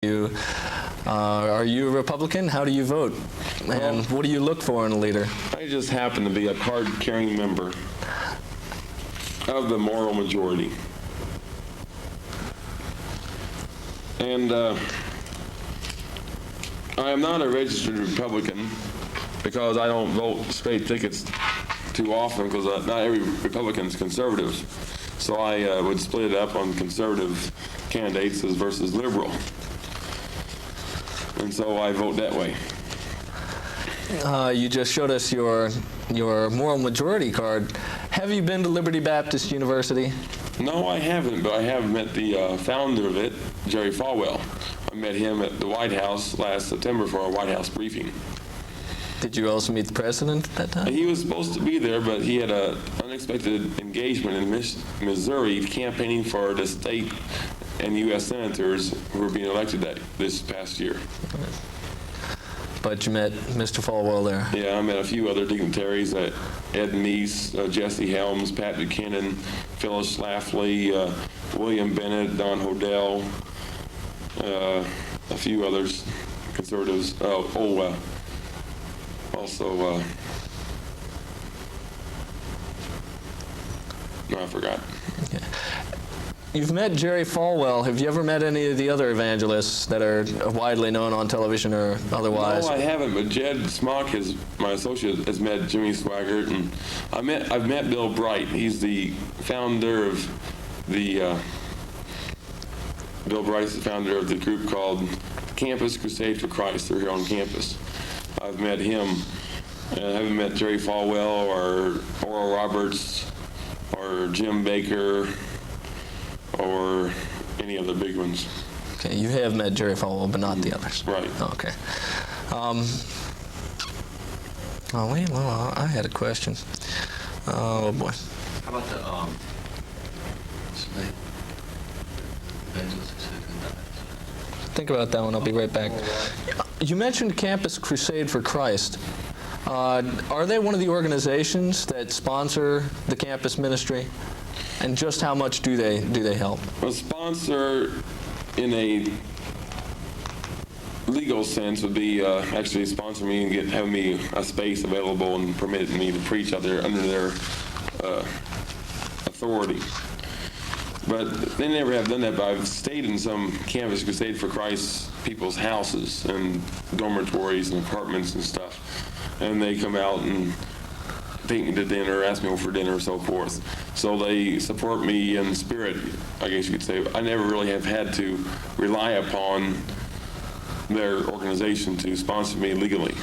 Are you a Republican? How do you vote? And what do you look for in a leader? I just happen to be a card-carrying member of the moral majority. And I am not a registered Republican because I don't vote straight tickets too often, because not every Republican is conservative. So I would split it up on conservative candidates versus liberal. And so I vote that way. You just showed us your moral majority card. Have you been to Liberty Baptist University? No, I haven't, but I have met the founder of it, Jerry Falwell. I met him at the White House last September for a White House briefing. Did you also meet the president at that time? He was supposed to be there, but he had an unexpected engagement in Missouri campaigning for the state and U.S. senators who were being elected this past year. But you met Mr. Falwell there? Yeah, I met a few other dignitaries, Ed Meese, Jesse Helms, Pat Buchanan, Phyllis Schlafly, William Bennett, Don Hodel, a few others, conservatives. Also, no, I forgot. Okay. You've met Jerry Falwell. Have you ever met any of the other evangelists that are widely known on television or otherwise? No, I haven't, but Jed Smock, my associate, has met Jimmy Swaggart, and I've met Bill Bright. He's the founder of the Bill Bright's the founder of the group called Campus Crusade for Christ. They're here on campus. I've met him. I haven't met Jerry Falwell or Oral Roberts or Jim Baker or any of the big ones. Okay, you have met Jerry Falwell, but not the others. Right. Okay. I had a question. Oh boy. How about the Think about that one. I'll be right back. You mentioned Campus Crusade for Christ. Are they one of the organizations that sponsor the campus ministry? And just how much do they help? A sponsor in a legal sense would be actually sponsor me and have me a space available and permit me to preach out there under their authority. But they never have done that, but I've stayed in some Campus Crusade for Christ people's houses and dormitories and apartments and stuff. And they come out and take me to dinner, ask me over for dinner, and so forth. So they support me in spirit, I guess you could say. I never really have had to rely upon their organization to sponsor me legally.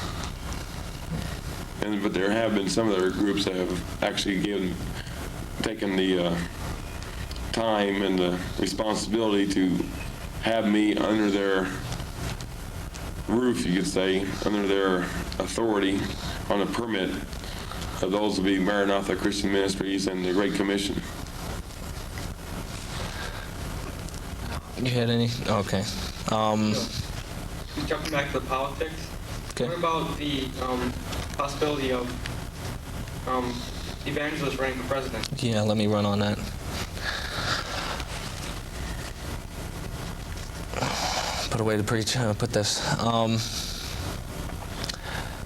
But there have been some of their groups that have actually taken the time and the responsibility to have me under their roof, you could say, under their authority on a permit. Those would be Maranatha Christian Ministries and the Great Commission. You had any? Okay. Jumping back to the politics. Okay. What about the possibility of evangelists running for president? Yeah, let me run on that. Put away to preach. Put this.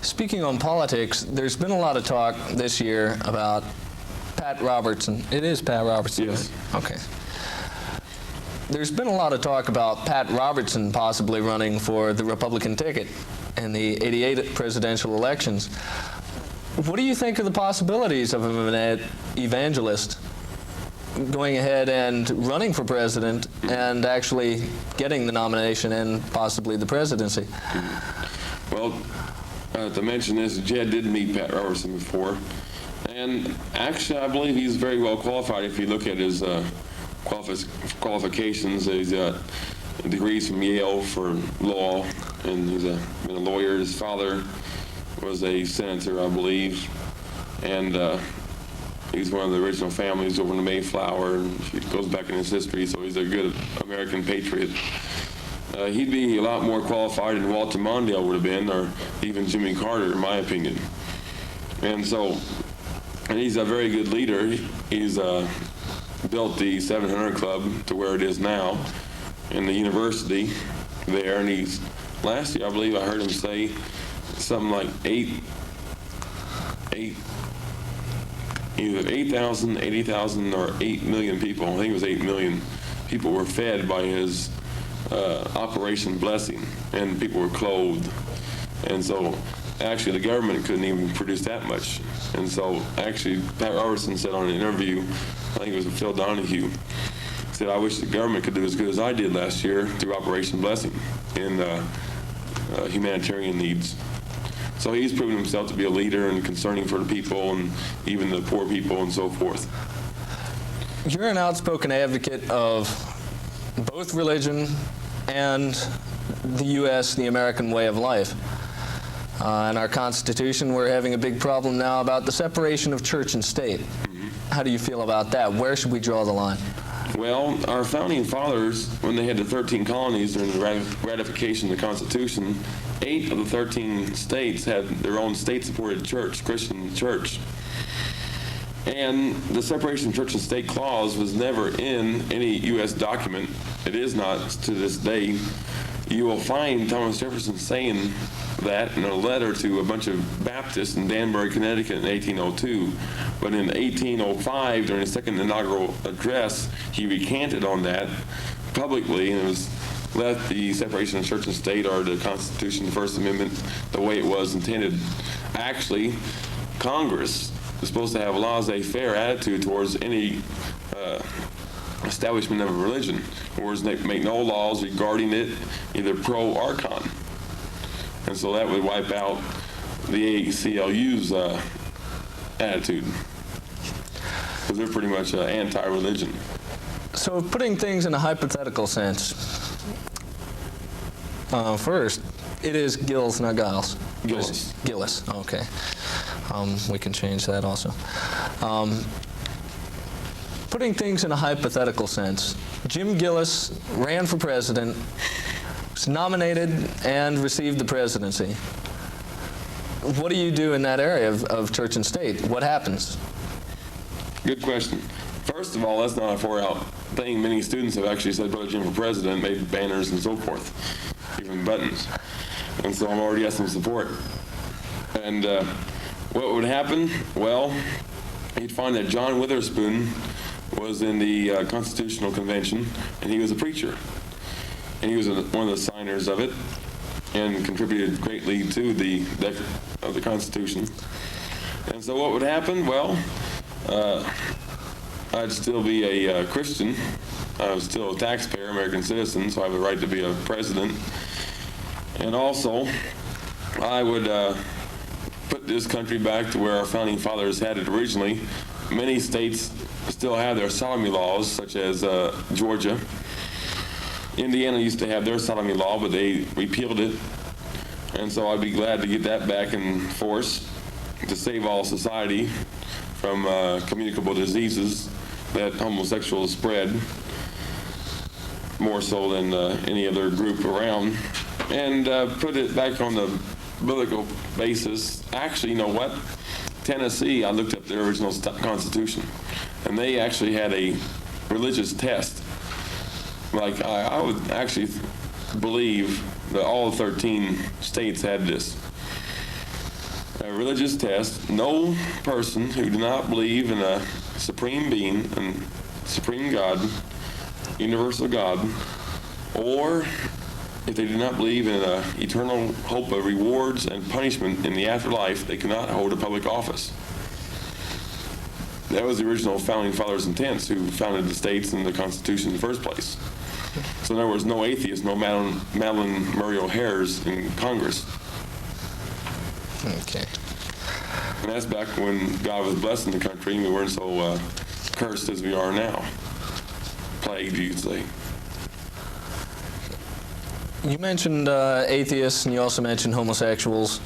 Speaking on politics, there's been a lot of talk this year about Pat Robertson. It is Pat Robertson. Yes. Right? Okay. There's been a lot of talk about Pat Robertson possibly running for the Republican ticket in the '88 presidential elections. What do you think of the possibilities of an evangelist going ahead and running for president and actually getting the nomination and possibly the presidency? Well, to mention this, Jed did meet Pat Robertson before, and actually I believe he's very well qualified if you look at his qualifications. He's got degrees from Yale for law, and he's been a lawyer. His father was a senator, I believe, and he's one of the original families over in the Mayflower, and he goes back in his history, so he's a good American patriot. He'd be a lot more qualified than Walter Mondale would have been, or even Jimmy Carter, in my opinion. And he's a very good leader. He's built the 700 Club to where it is now, and the university. there, and last year I believe I heard him say something like either 8,000, 80,000, or 8 million people. I think it was 8 million people were fed by his Operation Blessing, and people were clothed. And so actually the government couldn't even produce that much. And so actually Pat Robertson said on an interview, I think it was with Phil Donahue, said, I wish the government could do as good as I did last year through Operation Blessing in humanitarian needs. So he's proven himself to be a leader and concerning for the people and even the poor people and so forth. You're an outspoken advocate of both religion and the U.S., the American way of life. In our Constitution, we're having a big problem now about the separation of church and state. Mm-hmm. How do you feel about that? Where should we draw the line? Well, our founding fathers, when they had the 13 colonies during the ratification of the Constitution, 8 of the 13 states had their own state-supported church, Christian church. And the separation of church and state clause was never in any U.S. document. It is not to this day. You will find Thomas Jefferson saying that in a letter to a bunch of Baptists in Danbury, Connecticut in 1802. But in 1805, during his second inaugural address, he recanted on that publicly, and it was left the separation of church and state, or the Constitution, the First Amendment, the way it was intended. Actually, Congress is supposed to have a laissez-faire attitude towards any establishment of a religion, whereas they make no laws regarding it, either pro or con. And so that would wipe out the ACLU's attitude, because they're pretty much anti-religion. So putting things in a hypothetical sense, first, it is Gilles, not Giles. Gilles. Gilles, okay. We can change that also. Putting things in a hypothetical sense, Jim Gilles ran for president, was nominated, and received the presidency. What do you do in that area of church and state? What happens? Good question. First of all, that's not a far-out thing. Many students have actually said, Brother Jim for president, made banners and so forth, even buttons. And so I'm already got some support. And what would happen? Well, you'd find that John Witherspoon was in the Constitutional Convention, and he was a preacher. And he was one of the signers of it and contributed greatly to the Constitution. And so what would happen? Well, I'd still be a Christian. I was still a taxpayer, American citizen, so I have a right to be a president. And also, I would put this country back to where our founding fathers had it originally. Many states still have their sodomy laws, such as Georgia. Indiana used to have their sodomy law, but they repealed it. And so I'd be glad to get that back in force to save all society from communicable diseases that homosexuals spread, more so than any other group around, and put it back on the biblical basis. Actually, you know what? Tennessee, I looked up their original Constitution, and they actually had a religious test. Like, I would actually believe that all 13 states had this. A religious test. No person who did not believe in a supreme being and supreme God, universal God, or if they did not believe in an eternal hope of rewards and punishment in the afterlife, they could not hold a public office. That was the original founding fathers' intents, who founded the states and the Constitution in the first place. So in other words, no atheists, no Madeline Murray O'Hares in Congress. Okay. And that's back when God was blessing the country and we weren't so cursed as we are now. Plagued, you'd say. You mentioned atheists, and you also mentioned homosexuals.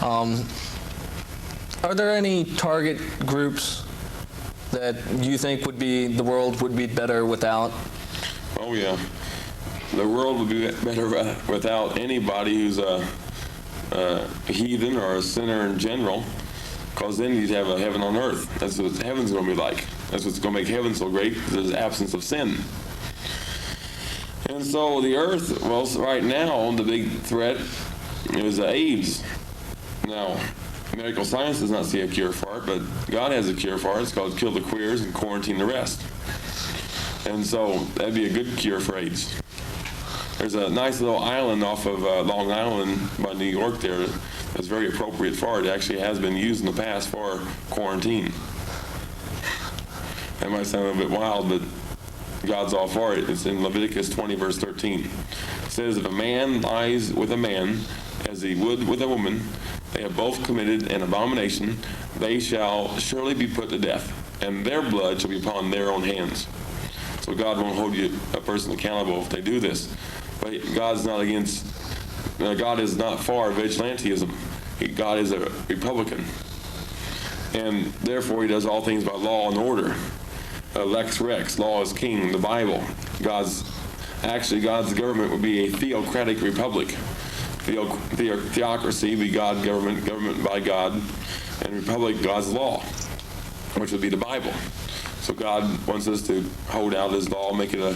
Are there any target groups that you think the world would be better without? Oh yeah, the world would be better without anybody who's a heathen or a sinner in general, because then you'd have a heaven on earth. That's what heaven's going to be like. That's what's going to make heaven so great, because there's absence of sin. And so the earth, well, right now, the big threat is AIDS. Now, medical science does not see a cure for it, but God has a cure for it. It's called kill the queers and quarantine the rest. And so that'd be a good cure for AIDS. There's a nice little island off of Long Island by New York there that's very appropriate for it. It actually has been used in the past for quarantine. That might sound a bit wild, but God's all for it. It's in Leviticus 20, verse 13. It says, if a man lies with a man as he would with a woman, they have both committed an abomination. They shall surely be put to death, and their blood shall be upon their own hands. So God won't hold a person accountable if they do this. But God's not against, God is not for vigilantism. God is a Republican. And therefore he does all things by law and order. Lex Rex, law is king, the Bible. God's government would be a theocratic republic. Theocracy be God, government by God, and republic, God's law, which would be the Bible. So God wants us to hold out his law, make it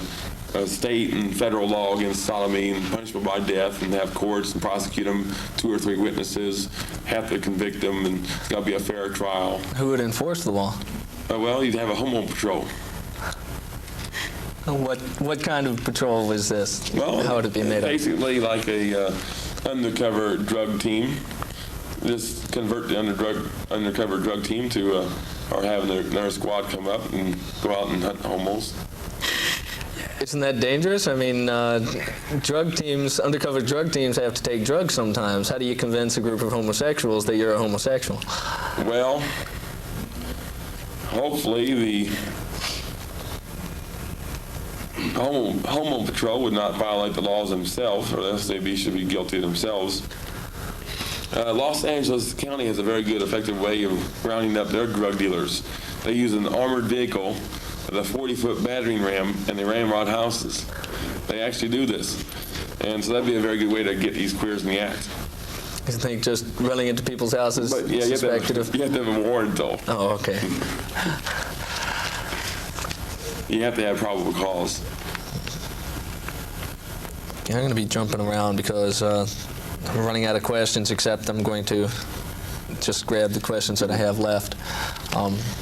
a state and federal law against sodomy and punishable by death, and have courts and prosecute them, 2 or 3 witnesses, have to convict them, and it's got to be a fair trial. Who would enforce the law? Well, you'd have a homo patrol. What kind of patrol is this? Well, how would it be made up? Basically like a undercover drug team. Just convert the undercover drug team to, or having their squad come up and go out and hunt homos. Isn't that dangerous? I mean, undercover drug teams have to take drugs sometimes. How do you convince a group of homosexuals that you're a homosexual? Well, hopefully the homo patrol would not violate the laws themselves, or else they should be guilty themselves. Los Angeles County has a very good, effective way of rounding up their drug dealers. They use an armored vehicle with a 40-foot battering ram, and they ramrod houses. They actually do this. And so that'd be a very good way to get these queers in the act. You think just running into people's houses? But yeah, you have to have a warrant, though. Oh, okay. You have to have probable cause. Yeah, I'm going to be jumping around because I'm running out of questions, except I'm going to just grab the questions that I have left.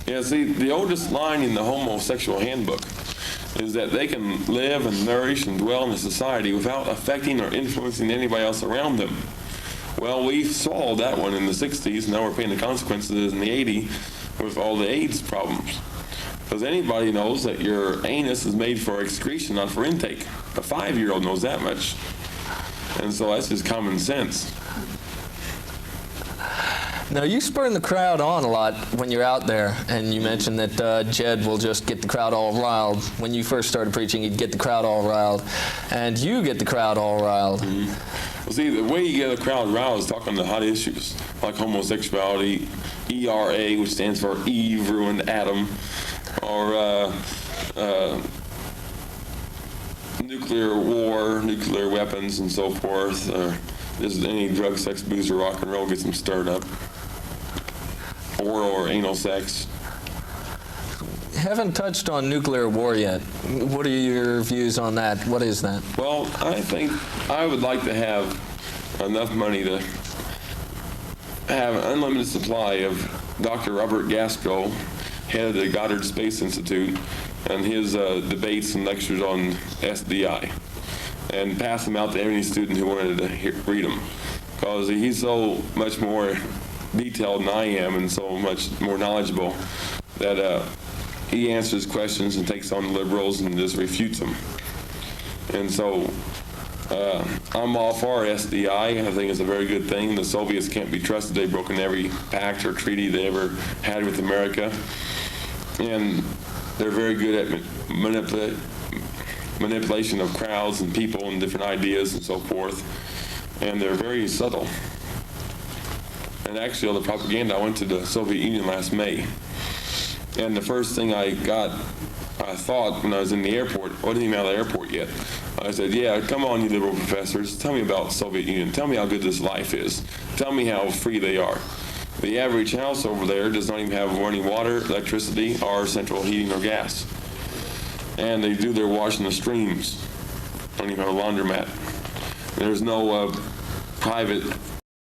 Yeah, see, the oldest line in the homosexual handbook is that they can live and nourish and dwell in a society without affecting or influencing anybody else around them. Well, we swallowed that one in the 60s, now we're paying the consequences in the 80s with all the AIDS problems. Because anybody knows that your anus is made for excretion, not for intake. A 5-year-old knows that much. And so that's just common sense. Now, you spur the crowd on a lot when you're out there, and you mentioned that Jed will just get the crowd all riled. When you first started preaching, he'd get the crowd all riled, and you get the crowd all riled. Well, see, the way you get a crowd riled is talking the hot issues, like homosexuality, ERA, which stands for Eve ruined Adam, or nuclear war, nuclear weapons, and so forth. Just any drug, sex, booze, or rock and roll gets them stirred up. Oral or anal sex. Haven't touched on nuclear war yet. What are your views on that? What is that? Well, I think I would like to have enough money to have an unlimited supply of Dr. Robert Gasco, head of the Goddard Space Institute, and his debates and lectures on SDI, and pass them out to any student who wanted to read them, because he's so much more detailed than I am and so much more knowledgeable that he answers questions and takes on the liberals and just refutes them. And so I'm all for SDI. I think it's a very good thing. The Soviets can't be trusted. They've broken every pact or treaty they ever had with America. And they're very good at manipulation of crowds and people and different ideas and so forth. And they're very subtle. And actually, all the propaganda, I went to the Soviet Union last May. And the first thing I thought when I was in the airport, I wasn't even out of the airport yet. I said, yeah, come on, you liberal professors. Tell me about the Soviet Union. Tell me how good this life is. Tell me how free they are. The average house over there does not even have running water, electricity, or central heating or gas. And they do their washing the streams. don't even have a laundromat. There's no private